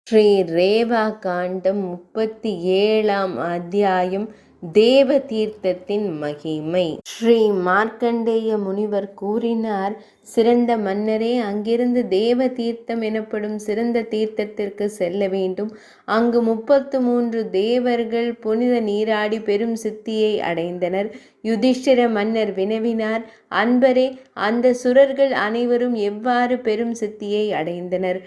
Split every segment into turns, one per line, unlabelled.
ஸ்ரீ ரேவா காண்டம் 37ஆம் அத்தியாயம் தேவ தீர்த்தத்தின் மகிமை. ஸ்ரீ மார்க்கண்டேய முனிவர் கூறினார், சிறந்த மன்னரே, அங்கிருந்து தேவ தீர்த்தம் எனப்படும் சிறந்த தீர்த்தத்திற்கு செல்ல வேண்டும். அங்கு 33 தேவர்கள் புனித நீராடி பெரும் சித்தியை அடைந்தனர். யுதிஷ்டிர மன்னர் வினவினார், அன்பரே, அந்த சுரர்கள் அனைவரும் எவ்வாறு பெரும் சித்தியை அடைந்தனர்?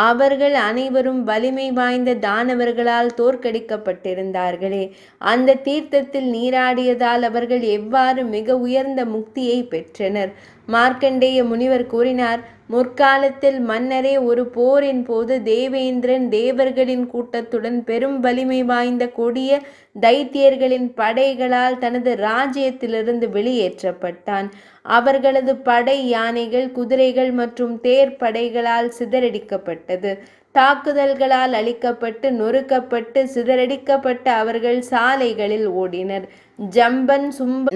அவர்கள் அனைவரும் வலிமை வாய்ந்த தானவர்களால் தோற்கடிக்கப்பட்டிருந்தார்களே. அந்த தீர்த்தத்தில் நீராடியதால் அவர்கள் எவ்வாறு மிக உயர்ந்த முக்தியை பெற்றனர்? மார்க்கண்டேய முனிவர் கூறினார், முற்காலத்தில் மன்னரே, ஒரு போரின் போது தேவேந்திரன் தேவர்களின் கூட்டத்துடன் பெரும் வலிமை வாய்ந்த கொடிய தைத்தியர்களின் படைகளால் தனது ராஜ்யத்திலிருந்து வெளியேற்றப்பட்டான். அவர்களது படை யானைகள், குதிரைகள் மற்றும் தேர் படைகளால் சிதறடிக்கப்பட்டது. தாக்குதல்களால் அழிக்கப்பட்டு நொறுக்கப்பட்டு சிதறடிக்கப்பட்ட அவர்கள் சாலைகளில் ஓடினர். ஜம்பன்,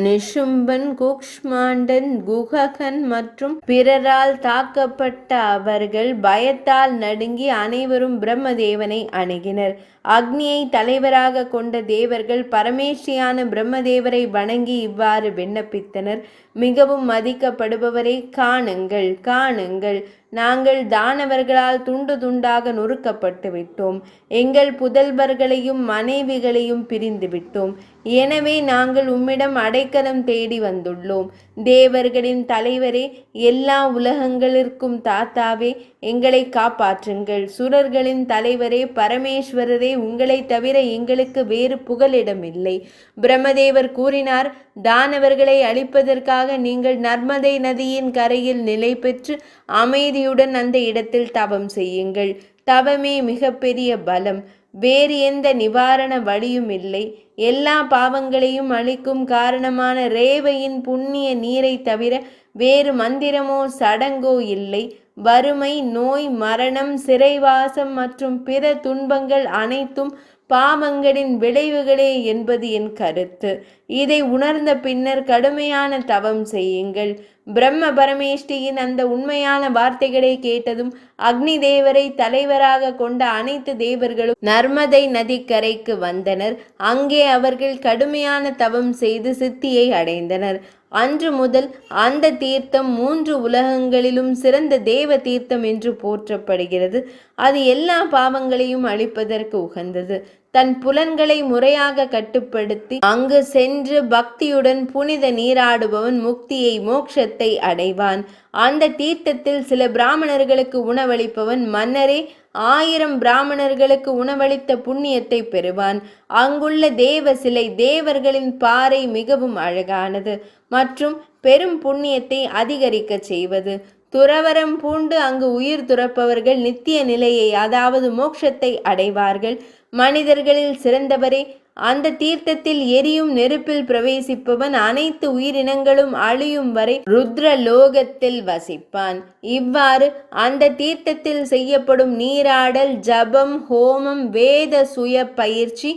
நிஷும்பன், குக்ஷ்மாண்டன், குககன் மற்றும் பிறரால் தாக்கப்பட்ட அவர்கள் பயத்தால் நடுங்கி அனைவரும் பிரம்மதேவனை அணுகினர். அக்னியை தலைவராக கொண்ட தேவர்கள் பரமேஷ்டியான பிரம்மதேவரை வணங்கி இவ்வாறு விண்ணப்பித்தனர், மிகவும் மதிக்கப்படுபவரை, காணுங்கள், காணுங்கள். நாங்கள் தானவர்களால் துண்டு துண்டாக நொறுக்கப்பட்டு விட்டோம். எங்கள் புதல்வர்களையும் மனைவிகளையும் பிரிந்து விட்டோம். எனவே நாங்கள் உம்மிடம் அடைக்கலம் தேடி வந்துள்ளோம். தேவர்களின் தலைவரே, எல்லா உலகங்களிற்கும் தாத்தாவே, எங்களை காப்பாற்றுங்கள். சுரர்களின் தலைவரே, பரமேஸ்வரரே, உங்களை தவிர எங்களுக்கு வேறு புகலிடமில்லை. பிரம்மதேவர் கூறினார், தானவர்களை அழிப்பதற்காக நீங்கள் நர்மதை நதியின் கரையில் நிலை பெற்று அமைதியுடன் அந்த இடத்தில் தவம் செய்யுங்கள். தவமே மிகப்பெரிய பலம். வேறு எந்த நிவாரண வழியும் இல்லை. எல்லா பாவங்களையும் அழிக்கும் காரணமான ரேவையின் புண்ணிய நீரை தவிர வேறு மந்திரமோ சடங்கோ இல்லை. வறுமை, நோய், மரணம், சிறைவாசம் மற்றும் பிற துன்பங்கள் அனைத்தும் பாவங்களின் விளைவுகளே என்பது என் கருத்து. இதை உணர்ந்த பின்னர் கடுமையான தவம் செய்யுங்கள். பிரம்ம பரமேஷ்டியின் அந்த உண்மையான வார்த்தைகளை கேட்டதும் அக்னி தேவரை தலைவராக கொண்ட அனைத்து தேவர்களும் நர்மதை நதிக்கரைக்கு வந்தனர். அங்கே அவர்கள் கடுமையான தவம் செய்து சித்தியை அடைந்தனர். அன்று முதல் அந்த தீர்த்தம் 3 உலகங்களிலும் சிறந்த தேவ தீர்த்தம் என்று போற்றப்படுகிறது. அது எல்லா பாவங்களையும் அழிப்பதற்கு உகந்தது. தன் புலன்களை முறையாக கட்டுப்படுத்தி அங்கு சென்று பக்தியுடன் புனித நீராடுபவன் முக்தியை, மோட்சத்தை அடைவான். அந்த தீர்த்தத்தில் சில பிராமணர்களுக்கு உணவளிப்பவன், மன்னரே, 1000 பிராமணர்களுக்கு உணவளித்த புண்ணியத்தை பெறுவான். அங்குள்ள தேவ சிலை, தேவர்களின் பாறை மிகவும் அழகானது மற்றும் பெரும் புண்ணியத்தை அதிகரிக்க செய்வது. துறவரம் பூண்டு அங்கு உயிர் துறப்பவர்கள் நித்திய நிலையை, அதாவது மோட்சத்தை அடைவார்கள். மனிதர்களில் சிறந்தவரே, அந்த தீர்த்தத்தில் எரியும் நெருப்பில் பிரவேசிப்பவன் அனைத்து உயிரினங்களும் அழியும் வரை ருத்ர லோகத்தில் வசிப்பான். இவ்வாறு அந்த தீர்த்தத்தில் செய்யப்படும் நீராடல், ஜபம், ஹோமம், வேத சுய பயிற்சி,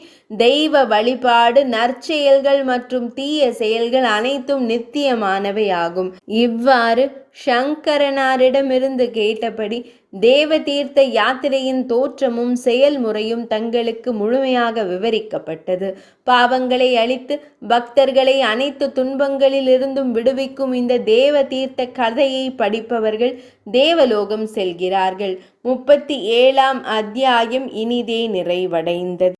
தெய்வ வழிபாடு, நற்செயல்கள் மற்றும் தீய செயல்கள் அனைத்தும் நித்தியமானவை ஆகும். இவ்வாறு சங்கரனாரிடமிருந்து கேட்டபடி தேவ தீர்த்த யாத்திரையின் தோற்றமும் செயல்முறையும் தங்களுக்கு முழுமையாக விவரிக்கப்பட்டது. பாவங்களை அழித்து பக்தர்களை அனைத்து துன்பங்களிலிருந்தும் விடுவிக்கும் இந்த தேவ தீர்த்த கதையை படிப்பவர்கள் தேவலோகம் செல்கிறார்கள். 37ஆம் அத்தியாயம் இனிதே நிறைவடைந்தது.